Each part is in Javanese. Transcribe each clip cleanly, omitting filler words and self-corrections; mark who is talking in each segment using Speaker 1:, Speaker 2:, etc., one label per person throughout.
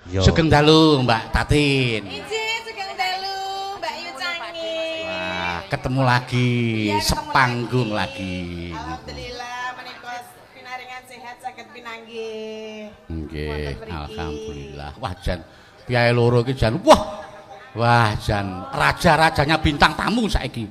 Speaker 1: Sugeng dalu Mbak Tatin.
Speaker 2: Injih, sugeng dalu Mbak Yu Cangi.
Speaker 1: Wah, ketemu lagi, sepanggung lagi.
Speaker 2: Alhamdulillah menika pinaringan sehat saged pinanggih.
Speaker 1: Nggih, alhamdulillah. Wah jan piye loro iki jan. Wah jan raja-rajanya bintang tamu saiki.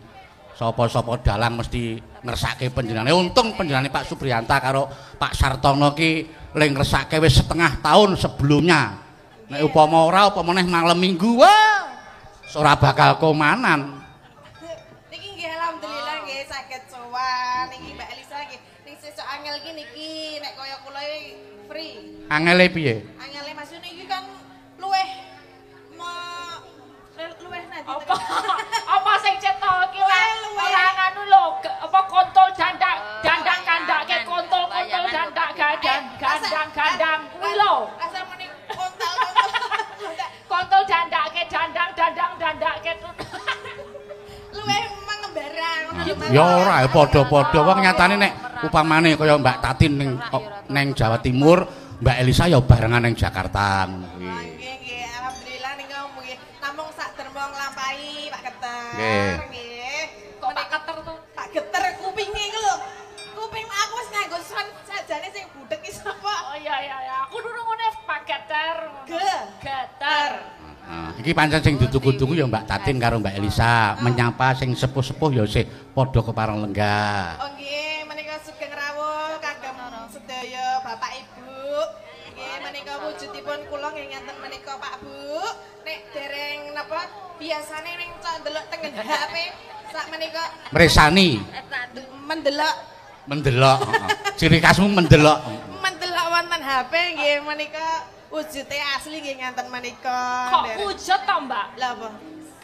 Speaker 1: Sapa-sapa dalang mesti ngersake panjenengane. Untung panjenengane Pak Subriyanta karo Pak Sartono ki ling ngersake wis setengah tahun sebelumnya. Nek upama ora apa meneh malam Minggu wah ora bakal komanan.
Speaker 2: Niki nggih alhamdulillah nggih saged sowan. Niki Mbak Elisa nggih ning sesuk angel iki niki nek kaya kula free.
Speaker 1: Angele piye?
Speaker 2: Angele Mas niki kan luweh luweh nadi.
Speaker 3: Apa sing cetha iki ora nganu lho apa kontol dandang kandake kontol gandang kuwi lho.
Speaker 2: Asal muni
Speaker 3: kontol dandake dandake
Speaker 2: luweh mengembarang ngono lho.
Speaker 1: Ya ora padha-padha wong nyatane nek upamane kaya Mbak Tatin ning Jawa Timur, Mbak Elisa ya barengan ning Jakarta ngono kuwi.
Speaker 2: Nggih nggih alhamdulillah niku nggih namung sak derma nglampahi Pak Keter.
Speaker 1: Nggih.
Speaker 2: Nggih.
Speaker 3: kok Pak Keter to
Speaker 2: Pak Geter kupinge iku lho. Kuping aku wis nganggo sound sajane sing budhek iki sapa?
Speaker 3: oh iya aku nurungane Pak Keter Geter
Speaker 1: Iki pancen sing dituku-tuku ya Mbak Tatin karo Mbak Elisa, menyapa sing sepuh-sepuh ya sih padha kepareng lenggah.
Speaker 2: Oh nggih, menika sugeng rawuh kagem sedaya Bapak Ibu. Nggih, menika wujudipun kula nggih ngenten menika Pak Bu. Nek dereng napa biasane ning ndelok tengen HP sak menika
Speaker 1: Mresani,
Speaker 2: mendelok
Speaker 1: ciri khasmu mendelok.
Speaker 2: mendelok wonten HP nggih menika wujude asli nggih ngenten menika.
Speaker 3: kok wujud to Mbak
Speaker 2: Lah apa?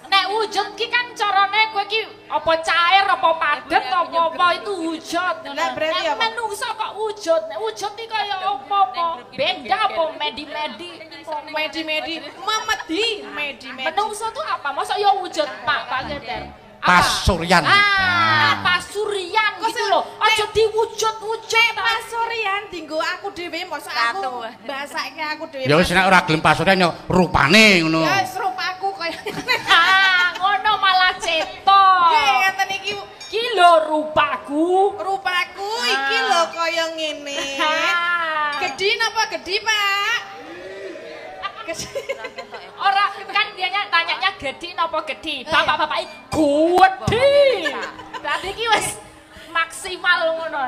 Speaker 3: nek wujud ki kan carane kowe ki apa cair apa padet apa itu wujud.
Speaker 2: Lah, berarti
Speaker 3: nek
Speaker 2: apa?
Speaker 3: menungso kok wujud. Nek wujud ki kaya apa? Beda apa medi-medi?
Speaker 2: Medi-medi, memedi, medi-medi.
Speaker 3: Menungso tuh apa? Masa ya wujud Pak Geter?
Speaker 1: Pasuryan.
Speaker 3: Pasurian gitu loh. Aja diwujud-wujud.
Speaker 2: Pasurian dinggo aku dhewe mosok aku basake aku dhewe.
Speaker 1: Ya wis nek ora gelem pasuryan ya rupane ngono.
Speaker 2: Ya wis rupaku kaya
Speaker 3: Ngono malah cetok.
Speaker 2: nggih ngeten iki
Speaker 3: Ki lho rupaku.
Speaker 2: rupaku iki lho kaya ngene. Gedhi napa gedhi, Pak?
Speaker 3: Ora kan dia tanyanya gede napa gede. Bapak-bapak iki gede. Berarti iki wis maksimal ngono.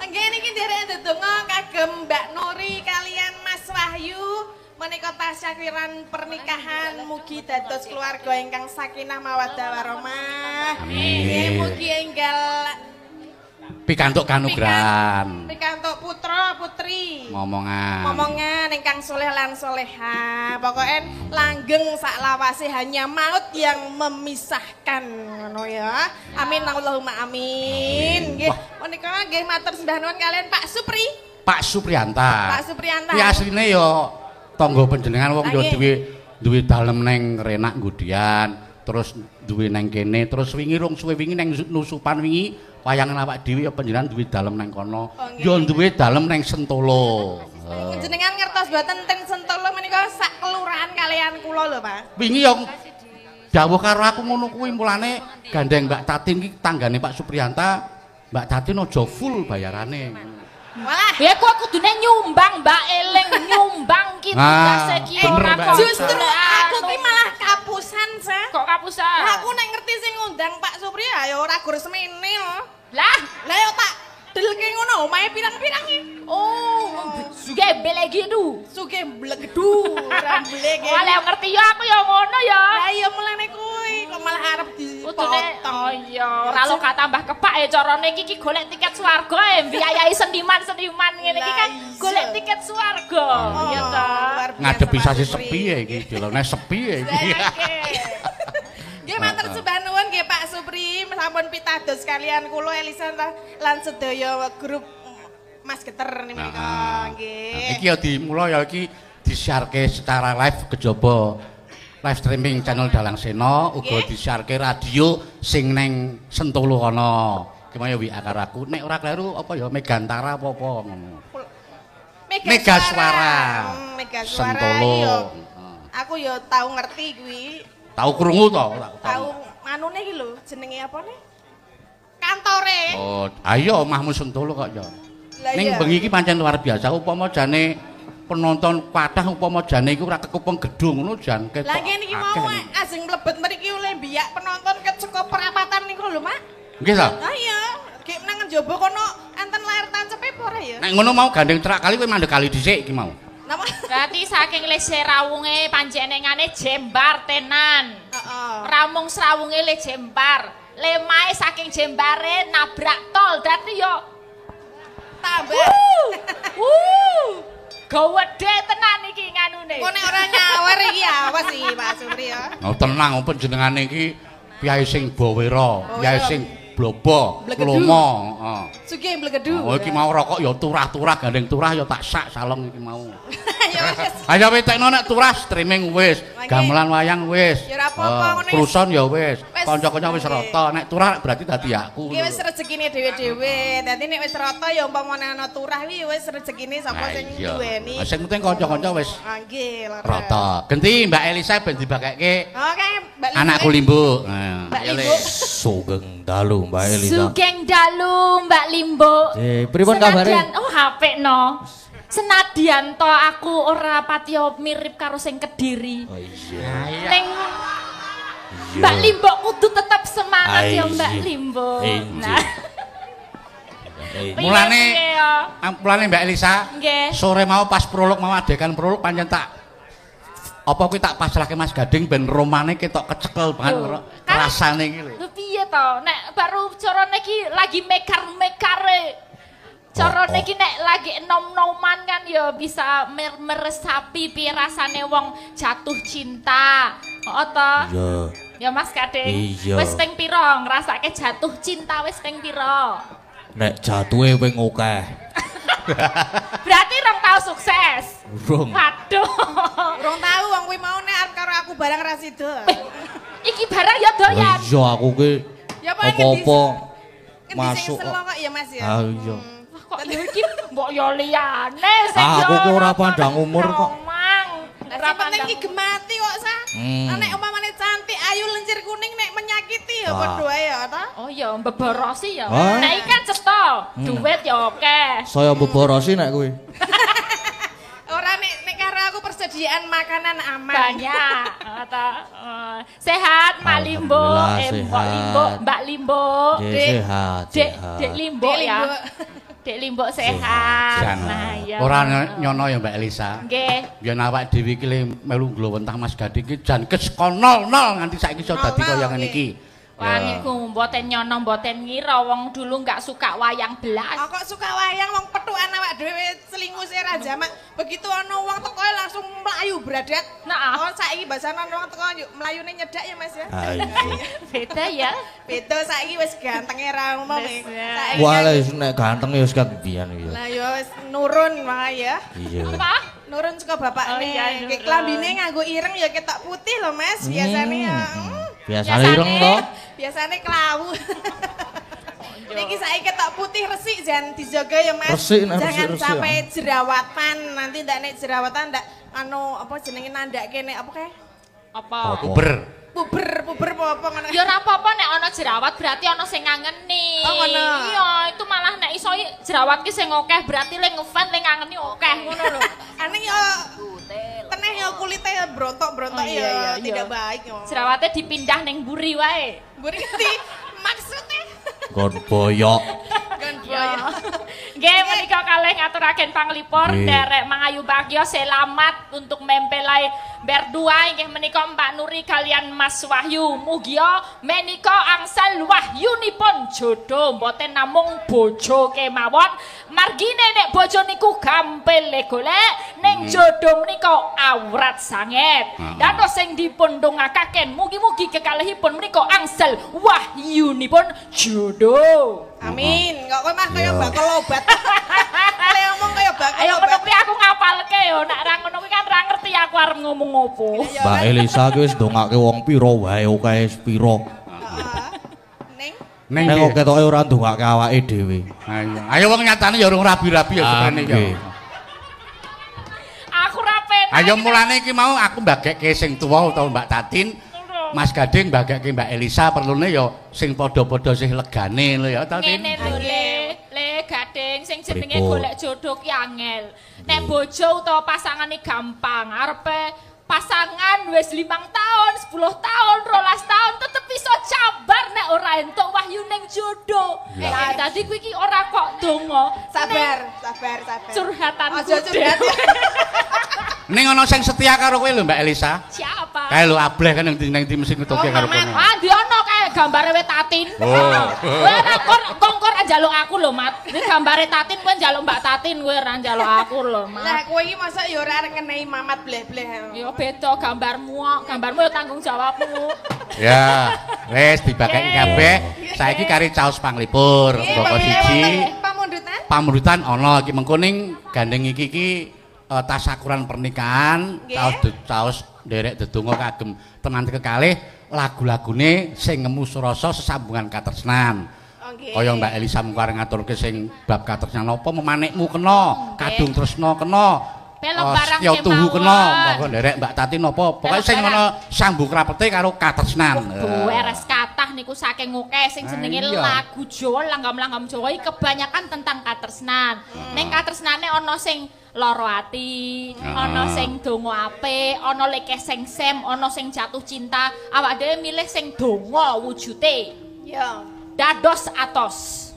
Speaker 2: Nggih niki nderek ndedonga kagem Mbak Nuri kalian Mas Wahyu menika tasyakuran pernikahan mugi dados keluarga ingkang sakinah mawaddah warahmah. Nggih mugi enggal
Speaker 1: Pikantuk kanugrahan.
Speaker 2: pikantuk putra putri.
Speaker 1: Ngomongan
Speaker 2: ingkang soleh lan soleha. Pokoke langgeng sak lawase hanya maut yang memisahkan ngono ya. Amin Allahumma amin. Nggih, menika nggih matur sembah nuwun kalian Pak Supri.
Speaker 1: Pak Supriyanta.
Speaker 2: Pak Supriyanta.
Speaker 1: Ki asline ya tangga panjenengan wong ya duwe dalem ning Renak Nggudian, terus duwe nang kene, terus wingi rong suwe wingi nang Nusupan wingi wayangan awak dhewe ya panjenengan duwe dalem nang kono. Ya duwe dalem nang Sentolo.
Speaker 2: Jenengan ngertos boten teng Sentolo menika sak kelurahan kalian kula lho, Pak.
Speaker 1: Wingi ya dawuh karo aku ngono kuwi mulane gandeng Mbak Tatin iki tanggane Pak Supriyanta. Mbak Tatin aja full bayarane.
Speaker 2: Walah,
Speaker 3: Ya kok kudune nyumbang Mbak Eling nyumbang ki tugas iki ora kok.
Speaker 2: justru aku ki malah kapusan, Sa.
Speaker 3: kok kapusan.
Speaker 2: Lah aku nek ngerti sing ngundang Pak Supri ya ora gur semene lho.
Speaker 3: Lah,
Speaker 2: Lah yo tak delke ngono omahe pirang-pirang iki.
Speaker 3: gembel gitu.
Speaker 2: Suge mblegdu, ora mblege.
Speaker 3: Wah, lek ngerti ya aku ya ngono ya.
Speaker 2: Lah iya mulane kuwi kok malah arep
Speaker 3: Utune
Speaker 2: dipotong.
Speaker 3: oh iya, ora lo gak tambah kepak ya carane iki golek tiket swarga mbiayai seniman-seniman ngene iki kan golek tiket swarga. Iya ta.
Speaker 1: Ngadepi sasi sepi ya iki, dilone sepi ya iki.
Speaker 2: Nggih matur sembah nuwun nggih Pak Supri, sampun pitados kalian kula Elisa lan sedaya grup Mas Geter menika nggih.
Speaker 1: Iki ya dimulai ya iki disiarke secara live kejaba live streaming channel Dalang Sena, uga disiarke radio sing neng Sentolo kono. Ki mau WA karo aku, nek ora kleru apa ya Megantara apa-apa ngono. Mega Suara.
Speaker 2: Mega Suara
Speaker 1: Sentolo.
Speaker 2: iya. Aku ya tahu ngerti kuwi.
Speaker 1: Tahu krungu to?
Speaker 2: Tahu anune iki lho, jenenge apa nih? Kantore.
Speaker 1: Oh, ayo omahmu Sentolo kok ya.
Speaker 2: Lah
Speaker 1: Ning
Speaker 2: iya.
Speaker 1: bengi iki pancen luar biasa upama jane penonton kathah upama jane iku ora kekupeng gedung ngono jan ketok.
Speaker 2: Lah niki mau asing mlebet mriki oleh biyak penonton keceko perapatan niku lho, Mak.
Speaker 1: Nggih ta?
Speaker 2: Ah iya, gek nang njaba kono enten layar tancep apa ora ya?
Speaker 1: Nek ngono mau gandeng terak kali kowe mandek kali dhisik iki mau.
Speaker 2: Napa?
Speaker 3: Berarti saking lese rawunge panjenengane jembar tenan.
Speaker 2: Heeh.
Speaker 3: Ramung srawunge le jembar. Lemae saking jembare nabrak tol. Dadi yo
Speaker 2: Tambah.
Speaker 3: Gawedhe tenan iki nganune.
Speaker 2: Kok nek ora nyawer iki awas iki Pak Supri ya.
Speaker 1: Oh tenang panjenengane iki piyai sing bawera, piyai sing blobo, lomo, heeh.
Speaker 2: Sugih mblegedu.
Speaker 1: Oh iki mau rokok ya turah-turah gandeng turah ya tak sak salong iki mau.
Speaker 2: Ya wis.
Speaker 1: Ayo wetekno nek turah streaming wis, gamelan wayang wis.
Speaker 2: Ya ora apa-apa ngono wis.
Speaker 1: Kruson ya wis,
Speaker 2: Wis.
Speaker 1: kanca-kanca wis rata. Nek turah berarti dadi aku.
Speaker 2: Iki wis rezekine dhewe-dhewe. Dadi nek wis rata ya umpamane ana turah wi wis rezekine sapa sing duweni.
Speaker 1: Sing penting kanca-kanca wis
Speaker 2: Ah nggih, lho.
Speaker 1: rata. Genti Mbak Elisa ben dibakekke
Speaker 2: Oke, Mbak Limbo.
Speaker 1: anakku Limbo.
Speaker 2: Mbak
Speaker 1: Ya, Le.
Speaker 2: Limbo.
Speaker 4: Sugeng dalu Mbak Elisa.
Speaker 3: Sugeng dalu Mbak Limbo.
Speaker 4: Pripun kabare?
Speaker 3: Oh HP no. Senadyan to aku ora patio mirip karo sing Kediri.
Speaker 4: Oh iya.
Speaker 3: Ning Mbak Limbo kudu tetep semangat ya Mbak
Speaker 4: Iya.
Speaker 3: Limbo.
Speaker 4: Nah.
Speaker 1: Mulane
Speaker 3: Piye ya?
Speaker 1: mulane Mbak Elisa
Speaker 3: Nggih.
Speaker 1: sore mau pas prolog mau adegan prolog pancen tak apa kuwi tak pasrahke Mas Gading ben romane ketok kecekel banget
Speaker 3: Loh,
Speaker 1: rasane iki lho.
Speaker 3: Lho piye to? Nek baru carane iki lagi mekar-mekare. Carane iki nek lagi enom-noman kan ya bisa meresapi piye rasane wong jatuh cinta. Heeh to?
Speaker 4: Iya.
Speaker 3: Ya Mas Gading.
Speaker 4: Iya.
Speaker 3: Wis ping pira ngrasake jatuh cinta wis ping pira?
Speaker 4: Nek jatuhe ping akeh.
Speaker 3: Berarti rong tau sukses.
Speaker 4: Urung.
Speaker 3: Waduh.
Speaker 2: Urung tahu wong kuwi mau nek arep karo aku barang ra sida.
Speaker 3: Iki barang ya doyan.
Speaker 4: Iya aku ki
Speaker 2: Ya paling
Speaker 4: apa-apa
Speaker 2: masuk
Speaker 4: masuk.
Speaker 2: selo kok ya Mas ya.
Speaker 4: Ah iya.
Speaker 3: Wah, kok ya iki mbok yo liyane sing
Speaker 4: Aku
Speaker 3: yo
Speaker 4: kok ora
Speaker 3: ora
Speaker 4: pandang umur kok.
Speaker 3: Romang.
Speaker 2: Ora penting iki gemati kok sa.
Speaker 4: Hmm.
Speaker 2: Nek umpamane cantik, ayu lencir kuning nek menyakiti ya
Speaker 4: Wah.
Speaker 2: padha ae ya ta.
Speaker 3: Oh ya mbeborosi ya.
Speaker 4: Hah?
Speaker 3: Nek iki kan cetha, duit ya oke.
Speaker 4: Saya beborosi nek kuwi.
Speaker 2: Ora nek karo aku persediaan makanan aman.
Speaker 3: Banyak. Sehat Mak Limbo,
Speaker 4: Alhamdulillah,
Speaker 3: Mbok Limbo,
Speaker 4: sehat.
Speaker 3: Mbak Limbo.
Speaker 4: Nggih, sehat,
Speaker 3: Dek
Speaker 4: sehat.
Speaker 3: Dek Limbo
Speaker 2: Dek
Speaker 3: ya.
Speaker 2: Limbo.
Speaker 3: Dek Limbo sehat.
Speaker 1: Jan.
Speaker 3: Nah ya.
Speaker 1: Ora nyono ya Mbak Elisa.
Speaker 3: Nggih.
Speaker 1: Yen awak dhewe iki le melu glowentah Mas Gading iki jan kesko 0-0 nganti saiki iso dadi kaya ngene iki.
Speaker 3: Wah niku mboten nyono mboten ngira wong dulu enggak suka wayang belas.
Speaker 2: Kok suka wayang wong petukan awak dhewe selinguse ra jamak. Begitu ana wong teko langsung mlayu bradat.
Speaker 3: Nah.
Speaker 2: Oh saiki basane ana wong teko yuk mlayune nyedak ya Mas ya.
Speaker 4: Ah iya.
Speaker 3: Beda ya.
Speaker 2: Beda saiki wis gantenge ra umum
Speaker 3: Wis, ya.
Speaker 2: Saiki
Speaker 4: Wah
Speaker 2: kan-
Speaker 4: lek nek ganteng ya wis kan biyen ya.
Speaker 2: Lah ya wis nurun wae ya.
Speaker 4: Iya.
Speaker 3: Apa?
Speaker 2: Nurun saka bapakne.
Speaker 3: Oh, iya, nurun.
Speaker 2: Kayak klambine nganggo ireng ya ketok putih lho Mas. Biasane ya.
Speaker 4: Biasane ireng to.
Speaker 2: Biasane klawu. Niki saiki ketok putih resik jan dijaga ya Mas.
Speaker 4: Resik, nek
Speaker 2: Jangan
Speaker 4: resik-resik,
Speaker 2: sampai jerawatan. Nanti ndak nek jerawatan ndak anu apa jenenge nandake nek apa kae?
Speaker 3: Apa?
Speaker 1: Puber.
Speaker 2: Puber apa ngono.
Speaker 3: Ya ora apa-apa nek ana jerawat berarti ana sing ngangeni.
Speaker 2: Oh, ngono.
Speaker 3: Iya, itu malah nek iso jerawat ki sing akeh berarti le ngefan le ngangeni akeh ngono lho.
Speaker 2: Ane ya teneh ya kulite ya brontok-brontok
Speaker 3: Oh, iya,
Speaker 2: ya
Speaker 3: iya,
Speaker 2: tidak
Speaker 3: iya.
Speaker 2: baik ya.
Speaker 3: Jerawatnya dipindah ning mburi wae.
Speaker 2: Mburi ngerti maksudnya.
Speaker 4: Gon boyok.
Speaker 2: Kan
Speaker 3: Ya. Nggih menika kalih ngaturaken panglipur
Speaker 4: Nggih.
Speaker 3: derek Mangayu Bagyo selamat untuk mempelai berdua inggih menika Mbak Nuri kalian Mas Wahyu. Mugia menika angsal wahyunipun jodoh mboten namung bojo kemawon. Margine nek bojo niku gampil golek ning jodoh menika awrat sanget. Dan sing dipun dongakaken mugi-mugi kekalihipun menika angsal wahyunipun jodoh.
Speaker 2: Amin. Kok kowe mah kaya
Speaker 4: Iya.
Speaker 2: bakal obat. Kale ngomong kaya bakal
Speaker 3: Ayo ngono
Speaker 2: obat.
Speaker 3: kuwi aku ngapalke yo, nek ra ngono kuwi kan ra ngerti aku arep ngomong opo.
Speaker 2: Iya,
Speaker 4: Mbak
Speaker 2: kan?
Speaker 4: Elisa ki wis ndongake wong pira wae akeh pira.
Speaker 2: Heeh. Ning
Speaker 1: Ning
Speaker 4: Nek
Speaker 1: nggih.
Speaker 4: kok ketoke ora ndongake awake dhewe.
Speaker 1: Ayo. Ayo wong nyatane ya urung rabi-rabi ya seprene ya.
Speaker 4: Nggih.
Speaker 1: Ayo mulane iki mau aku mbagekke sing tuwa utawa Mbak Tatin. Mas Gading mbagekke Mbak Elisa perlune ya sing padha-padha sih legane lho ya Tatin.
Speaker 3: Ngene lho Le Gading sing jenenge golek jodoh ki angel. Nek bojo utawa pasangane gampang. Arepe pasangan wis 5 tahun, 10 tahun, 12 tahun tetep iso cabar nek ora entuk wahyu ning jodoh. Nah, dadi kuwi iki ora kok donga.
Speaker 2: Sabar.
Speaker 3: Curhatan.
Speaker 2: Aja curhat.
Speaker 1: Ning ana sing setia karo kowe lho Mbak Elisa.
Speaker 3: Siapa?
Speaker 1: Kae lho ableh kan ning ndi mesti ngetuke karo kowe.
Speaker 3: Ah, ndi ono kae gambare wit Tatin. Kowe ora kongkor njaluk aku lho, Mat. Iki gambare Tatin kowe njaluk Mbak Tatin, kowe ora njaluk aku lho, Mat.
Speaker 2: Lah kowe iki masa ya ora arep ngenehi Mamat bleh-bleh.
Speaker 3: Ya beda gambarmu kok. Gambarmu ya tanggung jawabmu.
Speaker 1: Ya, wis dibakeki kabeh. Saiki kari caos panglipur. Pokok siji. Pamundutan ana iki mengko ning gandeng iki tasakuran pernikahan, caos nderek dedonga kagem tenan kekalih lagu-lagune sing ngemu rasa sesambungan katresnan. Kaya Mbak Elisa mung arep ngaturke sing bab katresnan apa memanikmu kena, kadung tresna kena.
Speaker 3: Pelok barang
Speaker 1: ya tuhu kena, monggo nderek Mbak Tatin apa. Pokoke sing ana sambung rapete karo katresnan.
Speaker 3: Beres kathah niku saking akeh sing jenenge lagu Jawa, langgam-langgam Jawa iki kebanyakan tentang katresnan. Ning katresnane ana sing loro ati, ana sing donga apik, ana lekeh sengsem, ana sing jatuh cinta. Awak dhewe milih sing donga wujude.
Speaker 2: Ya.
Speaker 3: Dados atos.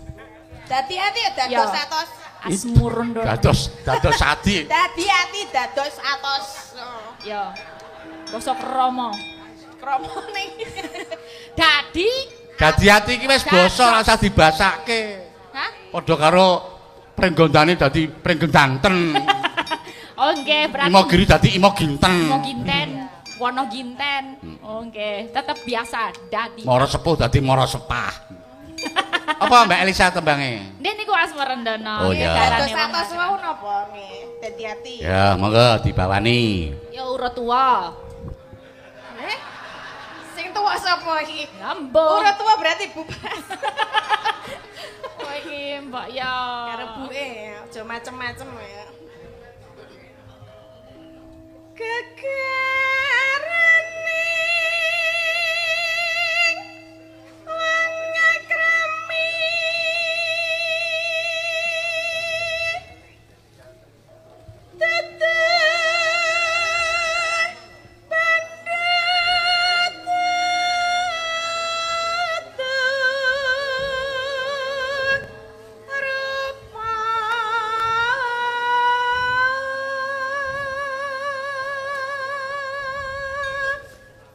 Speaker 2: Dadi ati dados atos.
Speaker 3: Asmurun dong.
Speaker 1: Dados ati.
Speaker 2: Dadi ati dados atos.
Speaker 3: Ya. Basa krama.
Speaker 2: Krama ning.
Speaker 3: Dadi
Speaker 1: ati iki wis basa ora usah dibasake.
Speaker 3: Hah?
Speaker 1: Padha karo prenggondane dadi prenggendanten.
Speaker 3: Oh nggih, berarti
Speaker 1: Imogiri dadi imoginten.
Speaker 3: Imoginten, wono ginten. Oh nggih, tetep biasa dadi.
Speaker 1: Mara sepuh dadi mara sepah. Apa Mbak Elisa tembange?
Speaker 3: Nek niku Asmarendana.
Speaker 1: Oh ya.
Speaker 2: Dados atos wau napa nggih? Dadi ati.
Speaker 1: Ya, monggo dibawani.
Speaker 3: Ya urut tua.
Speaker 2: Sing tuwa sapa iki?
Speaker 3: Ambo.
Speaker 2: Urut tuwa berarti bubas.
Speaker 3: Oh iki Mbak ya.
Speaker 2: Karo buke aja macem-macem ya. Gegerane wong nyakrami tetep bandhat rupa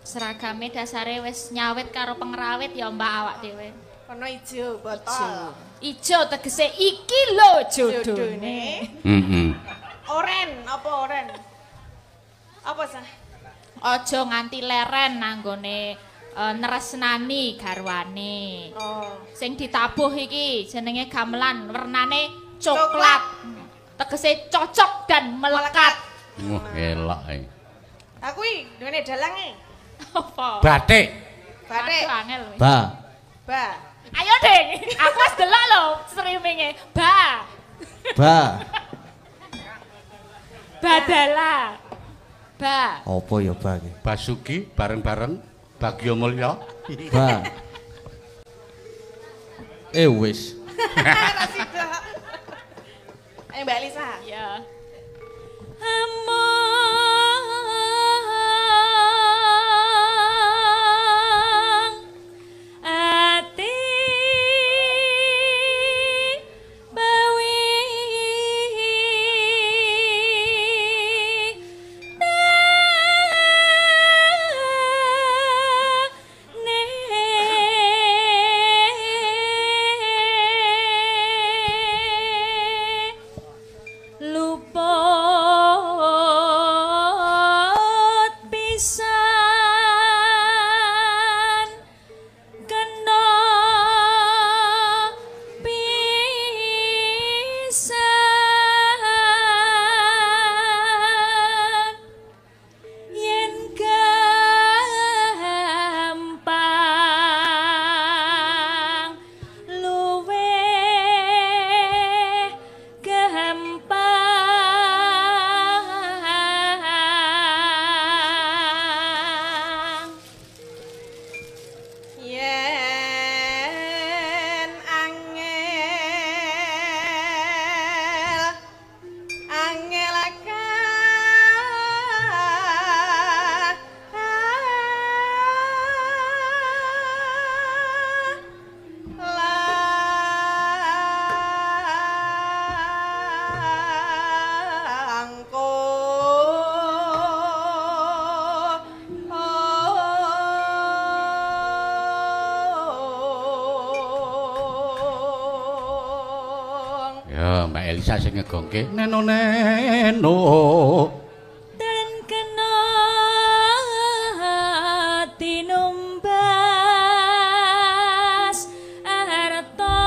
Speaker 3: Seragame dasare wis nyawit karo pengrawit ya Mbak awak dhewe.
Speaker 2: Kono ijo botol.
Speaker 3: Ijo tegese iki lho jodone.
Speaker 2: Oren, apa oren? Apa sah?
Speaker 3: Aja nganti leren nanggone nresnani garwane.
Speaker 2: Oh.
Speaker 3: Sing ditabuh iki jenenge gamelan, wernane coklat. Tegese cocok dan melekat.
Speaker 1: Wah, elok iki.
Speaker 2: Aku iki ngene dalange.
Speaker 3: Apa?
Speaker 1: Batik.
Speaker 2: Batik.
Speaker 3: Aduh, angel.
Speaker 4: Ba.
Speaker 2: Ba.
Speaker 3: Ayo Ding, aku wis delok lho streaminge. Ba. Badala. Ba.
Speaker 4: Apa ya ba iki?
Speaker 1: Basuki bareng-bareng Bagyo Mulya.
Speaker 4: Ba. Wis.
Speaker 2: Ayo Mbak Lisa.
Speaker 3: Ya. Lupa
Speaker 1: Elisa sing ngegongke neno neno
Speaker 3: dan kena tinumbas arta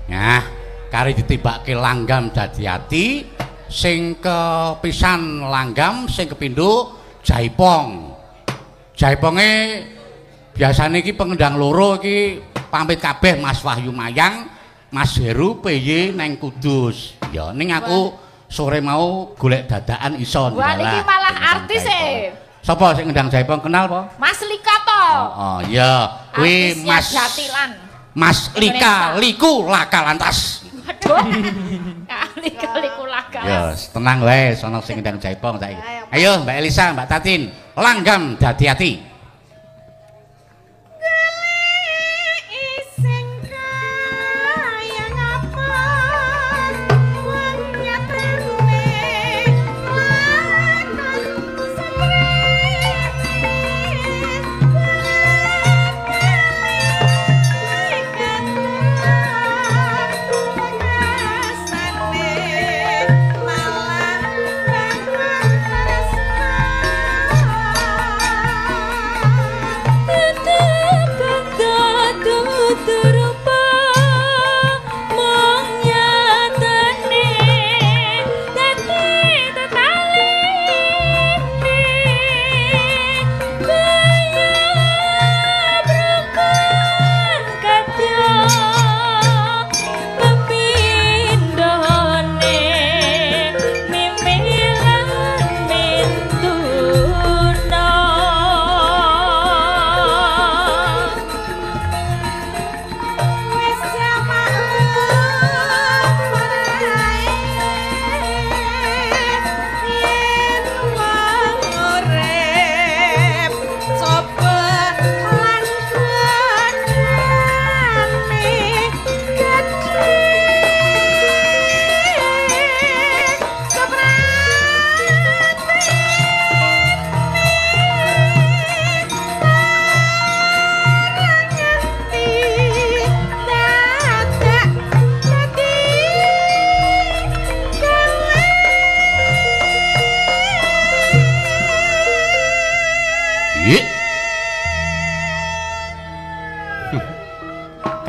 Speaker 1: nah kari ditimbake langgam dadi ati sing kepisan langgam sing kepindho jaipong jaiponge biasane iki pengendang loro iki pamit kabeh Mas Wahyu Mayang Mas Heru PY neng Kudus ya ning aku sore mau golek dadakan iso
Speaker 3: wah iki malah artis e
Speaker 1: sapa sing ngendang jaipong kenal po
Speaker 3: Mas Lika to
Speaker 1: oh iya kuwi Mas
Speaker 3: Jatilan
Speaker 1: Mas Lika Liku Laka Lantas
Speaker 3: aduh kali-kali laka
Speaker 1: ya tenang wae sono sing ngendang jaipong saiki ayo Mbak Elisa Mbak Tatin langgam dadi ati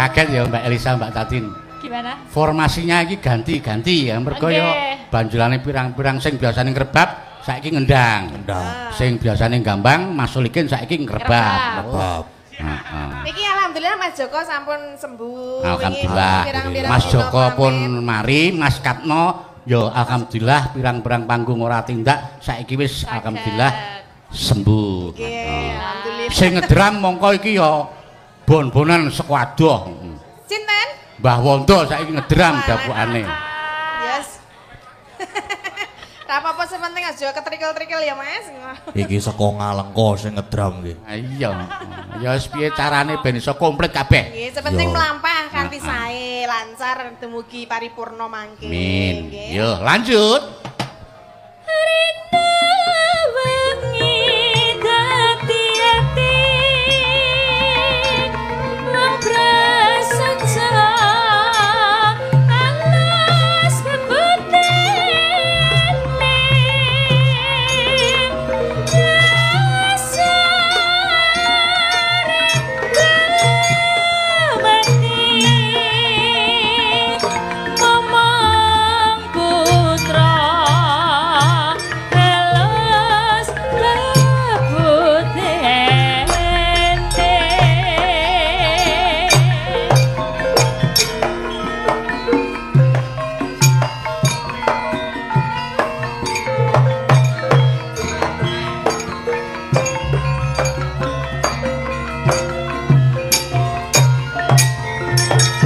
Speaker 1: kaget ya Mbak Elisa Mbak Tatin
Speaker 3: gimana
Speaker 1: formasinya iki ganti-ganti ya mergo yo banjurane pirang-pirang sing biasane ngrebab saiki ngendang sing biasane gambang masulikin saiki ngrebab heeh
Speaker 2: niki alhamdulillah Mas Joko sampun sembuh
Speaker 1: alhamdulillah Mas Joko pun mari Mas Katno yo alhamdulillah pirang-pirang panggung ora tindak saiki wis alhamdulillah sembuh
Speaker 2: alhamdulillah
Speaker 1: sing ngedram mongko iki yo bon-bonan sekwadoh.
Speaker 2: Sinten?
Speaker 1: Mbah Wondo saiki ngedram dapukane.
Speaker 2: Yes. Ra apa-apa sepenting aja ketrikil-trikil ya Mas.
Speaker 4: Iki saka Ngalengka sing ngedram iki.
Speaker 1: Iya. Ya wis piye carane ben iso komplit kabeh.
Speaker 2: Nggih, sepenting mlampah kanthi sae, lancar dumugi paripurna mangke.
Speaker 1: Amin. Yo, lanjut.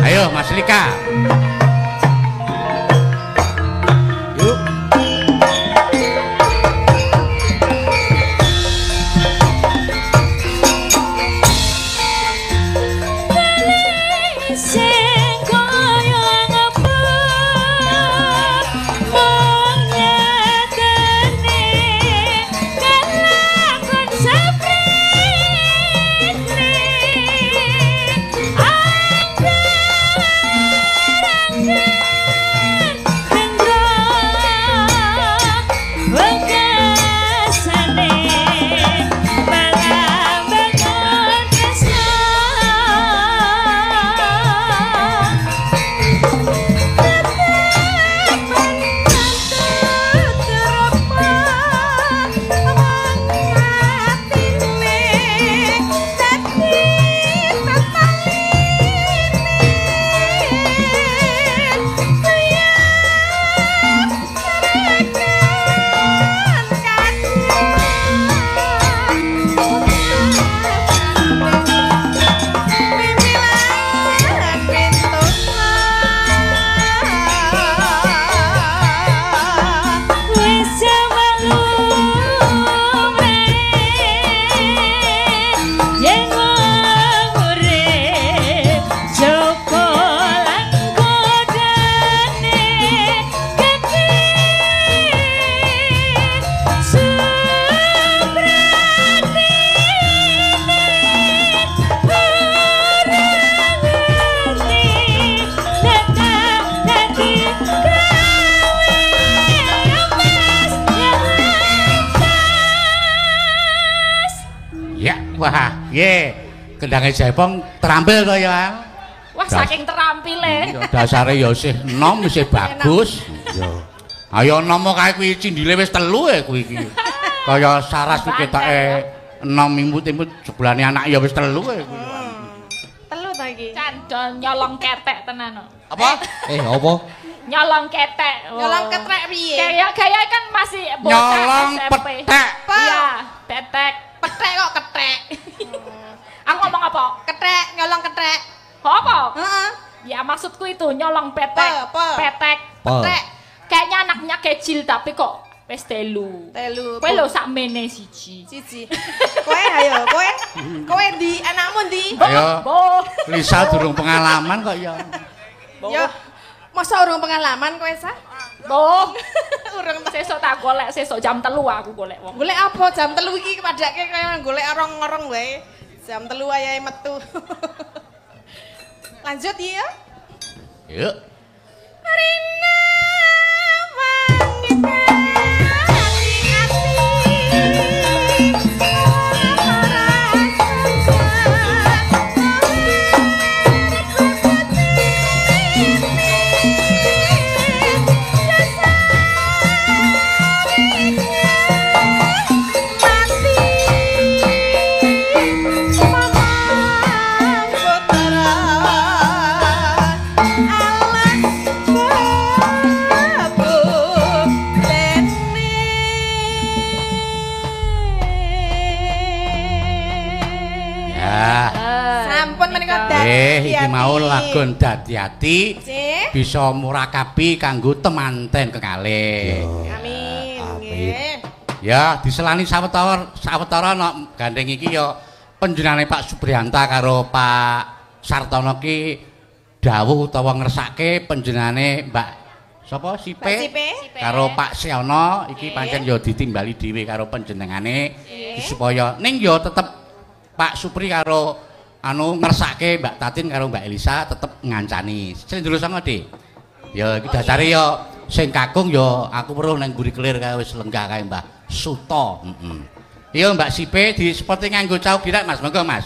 Speaker 1: Ayo Mas Lika. Yuk. Wah, nggih. Kendange Jaipong terampil to ya.
Speaker 3: Wah, saking terampile.
Speaker 1: Dasare ya isih enom, isih bagus. Iya. Ayo nomo kae kuwi cindile wis 3 kuwi iki. Kaya saras kuwi ketoke enom imut-imut jebulane anak ya wis 3 kuwi.
Speaker 2: 3 ta iki.
Speaker 3: Candol nyolong ketek tenan.
Speaker 1: Apa?
Speaker 4: Apa?
Speaker 3: Nyolong ketek.
Speaker 2: Nyolong ketek piye?
Speaker 3: Gaya kan masih bocah
Speaker 1: Nyolong
Speaker 3: SMP.
Speaker 1: petek.
Speaker 3: Iya, petek.
Speaker 2: Petek kok ketek.
Speaker 3: Aku ngomong apa?
Speaker 2: Ketek, nyolong ketek.
Speaker 3: Apa?
Speaker 2: Heeh.
Speaker 3: Ya maksudku itu nyolong petek. Petek.
Speaker 2: Petek.
Speaker 3: Kayaknya anaknya kecil tapi kok wis 3.
Speaker 2: 3.
Speaker 3: Kowe lho sakmene siji.
Speaker 2: Siji. Kowe ayo, kowe ndi? Anakmu ndi?
Speaker 1: Ayo.
Speaker 3: Boh.
Speaker 1: Lisa durung pengalaman kok ya.
Speaker 2: Ya, masa urung pengalaman kowe sah?
Speaker 3: Boh.
Speaker 2: Urung
Speaker 3: Sesuk tak golek, sesuk jam 3 aku golek wong.
Speaker 2: golek apa jam 3 iki padake kaya golek orong-orong wae. Jam 3 ayahe metu. Lanjut ya.
Speaker 1: Yuk.
Speaker 2: Rina mangkani
Speaker 1: Iki mau lagon dadi-ati bisa murakabi kanggo temanten kekalih.
Speaker 2: Amin. Nggih.
Speaker 1: Ya, diselani sawetara nek gandeng iki ya panjenengane Pak Subriyanta karo Pak Sartono ki dawuh utawa ngersake panjenengane Mbak sapa Sipe karo Pak Seono iki pancen ya ditimbali dhewe karo panjenengane supaya ning ya tetep Pak Supri karo anu ngersake Mbak Tatin karo Mbak Elisa tetep ngancani. Slendro sanga, Dik. Ya iki dasare ya sing kakung ya aku weruh nang mburi kelir kae wis lenggah kae Mbah Suto. Iya Mbak Sipe di seperti nganggo cau girak Mas. Monggo Mas.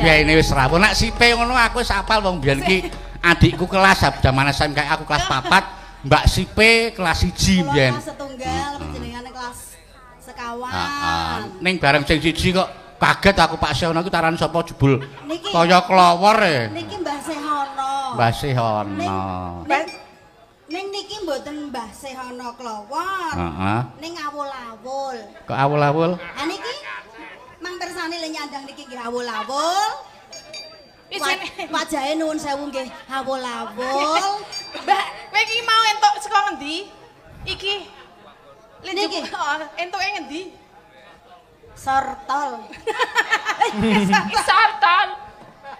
Speaker 1: Ini wis rawuh nak Sipe ngono aku wis apal wong biyen iki adikku kelas jaman SMK aku kelas 4 Mbak Sipe kelas 1 biyen
Speaker 5: kelas setunggal panjenengane kelas sekawan
Speaker 1: ning bareng sing siji kok kaget aku Pak Sehono iki taran sapa jebul kaya kelowor e
Speaker 5: niki Mbah Sehono
Speaker 1: Mbah Sehono
Speaker 5: ning niki mboten Mbah Sehono Klawon.
Speaker 1: Heeh.
Speaker 5: Ning awul-awul.
Speaker 1: Kok awul-awul?
Speaker 5: Ha niki Mang Tersani le nyandang niki nggih awul-awul. Wajahe nuwun sewu nggih awul-awul.
Speaker 2: Mbak, kowe iki mau entuk saka ngendi? Iki.
Speaker 5: Niki
Speaker 2: entuke ngendi?
Speaker 5: Sortol.
Speaker 3: Sartan.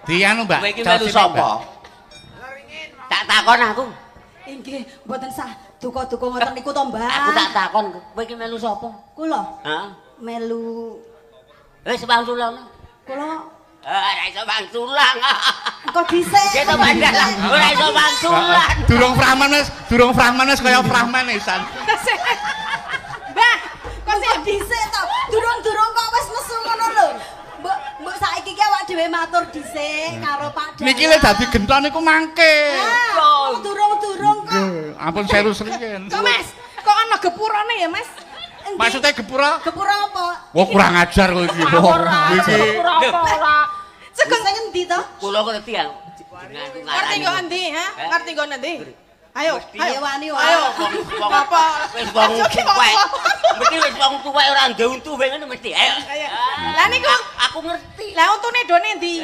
Speaker 1: Dianu, Mbak.
Speaker 6: Kowe iki melu sapa? Tak takon aku.
Speaker 5: Inggih, mboten sah duka-duka ngoten niku to, Mbak.
Speaker 6: Aku tak takon, kowe iki melu sapa?
Speaker 5: Kula
Speaker 6: Heeh.
Speaker 5: melu
Speaker 6: Wis bangsulan.
Speaker 5: kula
Speaker 6: Ora iso bangsulan.
Speaker 5: engko dhisik.
Speaker 6: Kita bandalan. Ora iso bangsulan.
Speaker 1: Durung Frahman wis kaya Frahman isan.
Speaker 2: Mbak,
Speaker 5: Kok sik dhisik to? Durung-durung kok wis nesu ngono lho. Mbok saiki ki awak dhewe matur dhisik karo Pak Dalang.
Speaker 1: Niki le dadi genton niku mangke.
Speaker 5: Durung-durung kok.
Speaker 1: Ampun seru serian.
Speaker 2: kok Mas, kok ana gepurane ya, Mas?
Speaker 1: Maksudnya gepura?
Speaker 5: Gepura apa?
Speaker 1: Wah kurang ajar kowe iki.
Speaker 3: Ora,
Speaker 1: Iki.
Speaker 3: ora.
Speaker 5: Sing ngendi to?
Speaker 6: Kula ngerti ya.
Speaker 2: Ngerti kok endi, ha? Ngerti kok endi? Ayo,
Speaker 5: Ayo wani wae.
Speaker 2: Ayo. Apa?
Speaker 6: Wis wong tuwek. Mesti wis wong tuwek ora ndek untu ngene mesti. Ayo.
Speaker 2: Ayo. Lah niku
Speaker 6: Aku ngerti.
Speaker 2: lah untune done endi?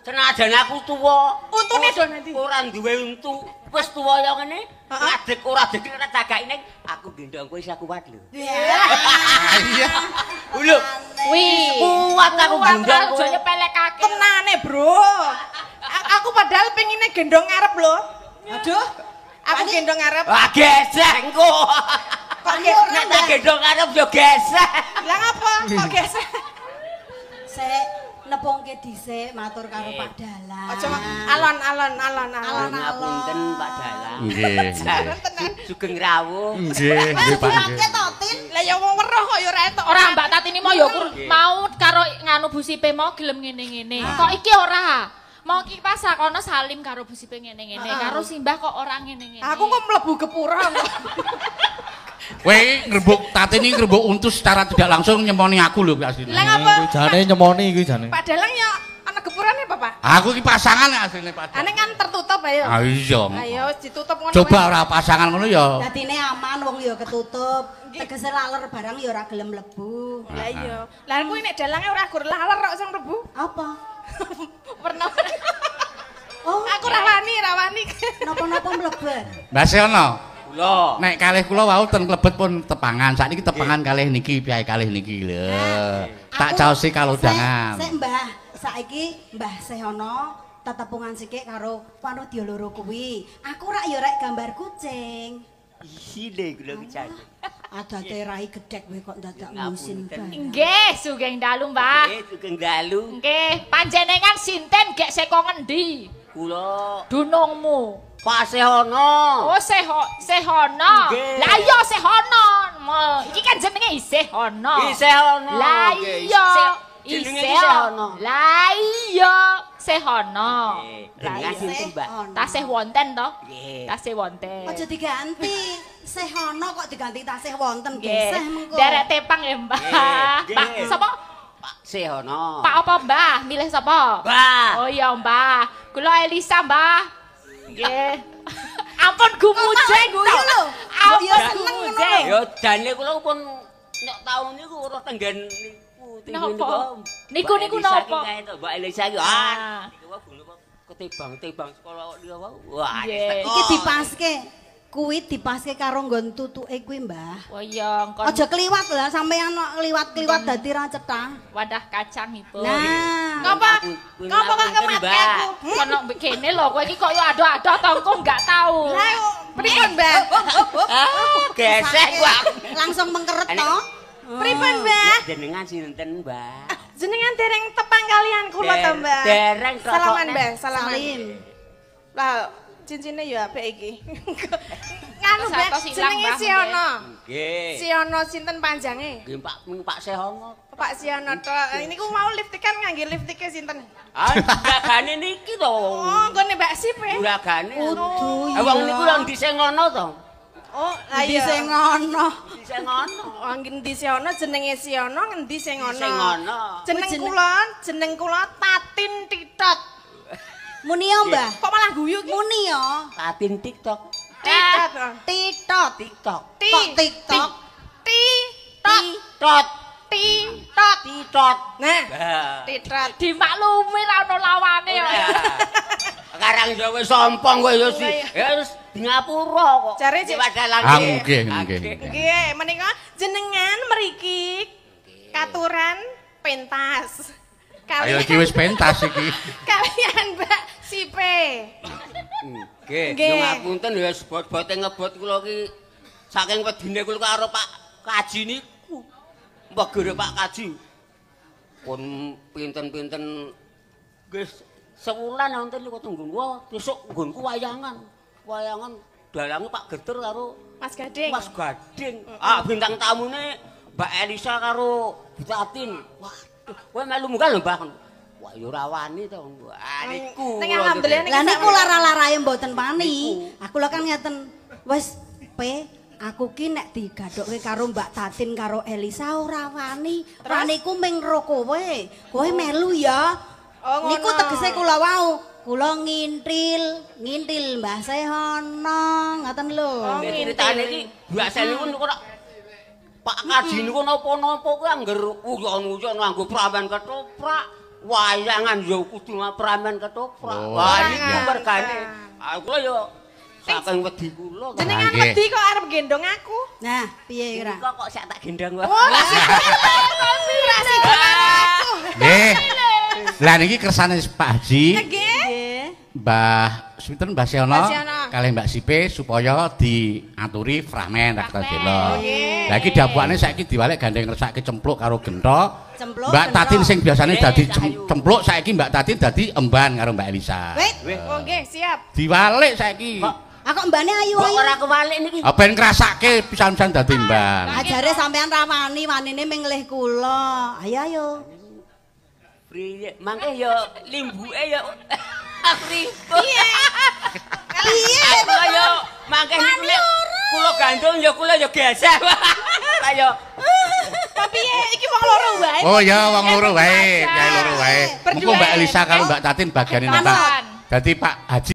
Speaker 6: Senajan aku tuwa,
Speaker 2: Untune done endi?
Speaker 6: ora duwe untu. Wis tuwa ya ngene. Ngadeg ora degek ora cagaki ning aku gendong kowe isa kuat lho.
Speaker 1: Iya.
Speaker 6: Lho,
Speaker 3: Wih.
Speaker 6: kuat aku gendong kowe.
Speaker 3: Aja nyepelekake.
Speaker 2: Tenane, Bro. Aku padahal pengine gendong ngarep lho. Aduh. Aku gendong ngarep.
Speaker 6: Ah gesek engko.
Speaker 2: Kok
Speaker 6: Nek tak gendong arep yo gesek.
Speaker 2: Lah ngapa? Kok gesek?
Speaker 5: Sik nepungke dhisik matur karo Pak Dalang.
Speaker 2: Aja alon-alon.
Speaker 6: Ngapunten Pak Dalang.
Speaker 1: Nggih.
Speaker 6: Sugeng rawuh.
Speaker 1: Nggih, nggih Pak.
Speaker 5: Dirake to, Tin?
Speaker 2: Lah ya wong weruh kok ya ora etok.
Speaker 3: Ora Mbak Tatini mau ya mau karo nganu busipe mau gelem ngene-ngene. Kok iki ora? Mau ki pas sakono salim karo busipe ngene-ngene. Karo Simbah kok ora ngene-ngene.
Speaker 2: Aku kok mlebu gepura.
Speaker 1: Kowe ngrebuk Tatini ngrebuk untu secara tidak langsung nyemoni aku lho asline.
Speaker 2: Lah ngapa?
Speaker 4: Jane nyemoni iki jane.
Speaker 2: Pak Dalang ya ana gepurane apa, Pak?
Speaker 1: Aku iki pasangan asline Pak.
Speaker 2: Ane kan tertutup ayo.
Speaker 1: Ah iya.
Speaker 2: Ayo ditutup ngono.
Speaker 1: Coba ora pasangan ngono ya.
Speaker 5: Dadine aman wong ya ketutup. Tegese laler barang ya ora gelem mlebu.
Speaker 2: Lah iya. Lah kuwi nek dalange ora gur laler kok sing mlebu.
Speaker 5: Apa?
Speaker 2: Pernah.
Speaker 5: Oh,
Speaker 2: Aku rawani.
Speaker 5: napa-napa mlebet.
Speaker 1: Mbak Seono.
Speaker 6: Kula.
Speaker 1: Nek kalih kula wau ten klebet pun tepangan. Sakniki tepangan kalih niki piyai kalih niki lho. Tak caosi kalodhangan.
Speaker 5: Sik Mbah, saiki Mbah Sehono tetepungan sikik karo Wanodya loro kuwi. Aku rak ya rek gambar kucing.
Speaker 6: Isine kula ki jane.
Speaker 5: Adate rai gedhek kowe kok dadak musim barang.
Speaker 3: Nggih, sugeng dalu, Mbah.
Speaker 6: Sugeng dalu.
Speaker 3: Nggih, panjenengan sinten gek saka ngendi?
Speaker 6: Kula
Speaker 3: Dunungmu.
Speaker 6: Pak Sehono.
Speaker 3: Oh, Sehono.
Speaker 6: Nggih.
Speaker 3: Lah iya Sehono. Iki kan jenenge Sehono.
Speaker 6: Sehono.
Speaker 3: Lah iya.
Speaker 6: Jenenge Sehono.
Speaker 3: Lah iya Sehono.
Speaker 6: Jenengan sinten, Mbak?
Speaker 3: Tasih wonten to?
Speaker 6: Nggih.
Speaker 3: Tasih wonten.
Speaker 5: Aja diganti. Sehono kok diganti tasih wonten
Speaker 3: Nggih.
Speaker 5: geseh mengko.
Speaker 3: Derek tepang ya, Mbah.
Speaker 6: Nggih.
Speaker 3: Pak sapa?
Speaker 6: Pak Sehono.
Speaker 3: Pak apa, Mbah? Milih sapa?
Speaker 6: Mbah.
Speaker 3: Oh iya, Mbah. Kula Elisa, Mbah. Nggih. Ampun gumujeng
Speaker 5: guyu lho.
Speaker 3: Ampun
Speaker 5: Ya seneng ngono
Speaker 3: gumujeng.
Speaker 6: Ya jane kula pun nek taun niku ora tenggen niku.
Speaker 3: Napa? Niku napa?
Speaker 6: Mbak Elisa iki.
Speaker 3: Ah.
Speaker 6: Niku wae gulu ketibang-tibang sekolah kok dia wae. Wah,
Speaker 3: Nggih.
Speaker 5: Iki dipaske. Kuwi dipaske karo nggon tutuke kuwi, Mbah.
Speaker 3: Oh iya, engkon
Speaker 5: Aja kliwat lah sampeyan kliwat-kliwat dadi ra cetha.
Speaker 3: wadah kacang ibu.
Speaker 5: Nah,
Speaker 2: Ngapa? Ngapa kok kematke aku?
Speaker 3: Kono kene lho, kowe iki kok yo adoh-adoh to engko enggak tahu.
Speaker 2: Lah pripun, Mbah?
Speaker 6: Gesek gua.
Speaker 5: langsung mengkeret to.
Speaker 2: Pripun, Mbah?
Speaker 6: Jenengan sinten, Mbak?
Speaker 2: Jenengan dereng tepang kalian kula to, Mbah.
Speaker 6: Dereng kok.
Speaker 2: Salaman, Mbah, salaman.
Speaker 5: Salim.
Speaker 2: Lah, cincinnya ya apik iki. Nganu, Mbah,
Speaker 3: Satu silang,
Speaker 2: jenenge
Speaker 3: Mbah,
Speaker 2: Siono.
Speaker 6: Nggih.
Speaker 2: Siono sinten panjange?
Speaker 6: Nggih, Pak Sehono.
Speaker 2: Pak Siono tok. Ini ku mau liftikan ngangge liftike sinten?
Speaker 6: Ah, juragane niki to.
Speaker 2: Oh, nggone Mbak Sip e.
Speaker 6: Juragane.
Speaker 5: Kudu
Speaker 6: Wong niku lho ndi sing ngono to?
Speaker 2: Oh, lah
Speaker 5: Di
Speaker 2: iya.
Speaker 5: sing ngono.
Speaker 6: Ndi sing ngono.
Speaker 2: Oh, ngendi Siono jenenge Siono, ngendi sing ngono.
Speaker 6: Sing ngono.
Speaker 2: Jeneng kula Tatin Titot.
Speaker 5: Muni yo, Mbah.
Speaker 2: Kok malah guyu ki?
Speaker 5: Muni yo.
Speaker 6: Latin TikTok.
Speaker 2: Titot.
Speaker 5: Titot.
Speaker 6: TikTok.
Speaker 5: Kok TikTok?
Speaker 6: Titot.
Speaker 2: Titot.
Speaker 6: Titot.
Speaker 2: Nah,
Speaker 6: Nah.
Speaker 2: titot.
Speaker 3: Dimaklumi ra ono lawane kok.
Speaker 6: Sekarang ya wis sompong kowe ya sih. Ya wis di ngapura kok.
Speaker 2: Jare Cik.
Speaker 6: Padalang.
Speaker 1: Nggih.
Speaker 2: Nggih, menika jenengan mriki katuran pentas.
Speaker 1: Ayo iki wis pentas iki.
Speaker 2: Kalian Mbak Sipe.
Speaker 6: Nggih,
Speaker 2: Nggih.
Speaker 6: nyuwun ngapunten ya sebot-bote ngebot kula ki saking wedine kula karo Pak Kaji niku. Mbegere Pak Kaji. Pun pinten-pinten nggih sewulan wonten niku tunggu wah besok nggonku wayangan. Wayangan dalange Pak Geter karo
Speaker 2: Mas Gading.
Speaker 6: Mas Gading. Ah bintang tamune Mbak Elisa karo Bu Tatin. Waduh, kowe melu munggah lho, Mbah. Wah, ya ora wani to. Wah, niku.
Speaker 2: Ning alhamdulillah
Speaker 5: Lah niku lara-larae mboten pani. Aku lho kan ngeten. Wis P aku ki nek digadokke karo Mbak Tatin karo Elisa ora wani. Waniku ming ro kowe. Kowe melu ya.
Speaker 2: Oh,
Speaker 5: Niku
Speaker 2: ngono.
Speaker 5: tegese kula wau. Kula ngintil Mbah Sehono, ngoten lho.
Speaker 2: Oh,
Speaker 6: Ceritane iki biasa niku kok Pak Kaji niku napa-napa kuwi angger uyon-uyon nganggo pramen ketoprak. Wayangan ya kudu pramen ketoprak.
Speaker 1: Oh,
Speaker 6: Wah, niku
Speaker 1: iya.
Speaker 6: mergane. Aku ya saking wedi kula.
Speaker 2: Jenengan
Speaker 1: Nggih.
Speaker 2: wedi kok arep gendong aku.
Speaker 5: Nah, piye kira?
Speaker 6: Kok sak tak gendang wae.
Speaker 2: Oh, rasi aku.
Speaker 1: Nggih. Lah niki kersane Pak Haji,
Speaker 2: Nggih.
Speaker 1: Mbah sinten Mbah Siono
Speaker 2: Mbah Siono.
Speaker 1: kalih Mbak Sipe supaya diaturi fragmen Raktadela.
Speaker 2: Nggih.
Speaker 1: Lah iki dabuane saiki diwalek gandeng ngersake cempluk karo genthok.
Speaker 5: Cempluk,
Speaker 1: Mbak
Speaker 5: genthok.
Speaker 1: Tatin sing biasane dadi
Speaker 6: Kayu.
Speaker 1: cempluk saiki Mbak Tatin dadi emban karo Mbak Elisa.
Speaker 5: Wait,
Speaker 2: Oh, nggih, siap.
Speaker 1: Diwalek saiki.
Speaker 5: aku mbane ayu
Speaker 6: Kok
Speaker 5: ayu.
Speaker 6: ora kewalik niki.
Speaker 1: Ben ngrasake pisan-pisan dadi emban.
Speaker 5: Ajare sampean ra wani, wanine ming lih kula. Ayo ayo.
Speaker 6: Priye, mangke ya limbuke ya Afrika.
Speaker 2: Iya.
Speaker 6: Aku ya mangke niku lek kula gandung ya kula ya geseh. Ayo.
Speaker 2: Tapi iki wong loro wae.
Speaker 1: Oh ya wong loro wae, yai loro wae. Mengko Mbak Elisa karo Mbak Tatin bagiane nembang. Dadi Pak Haji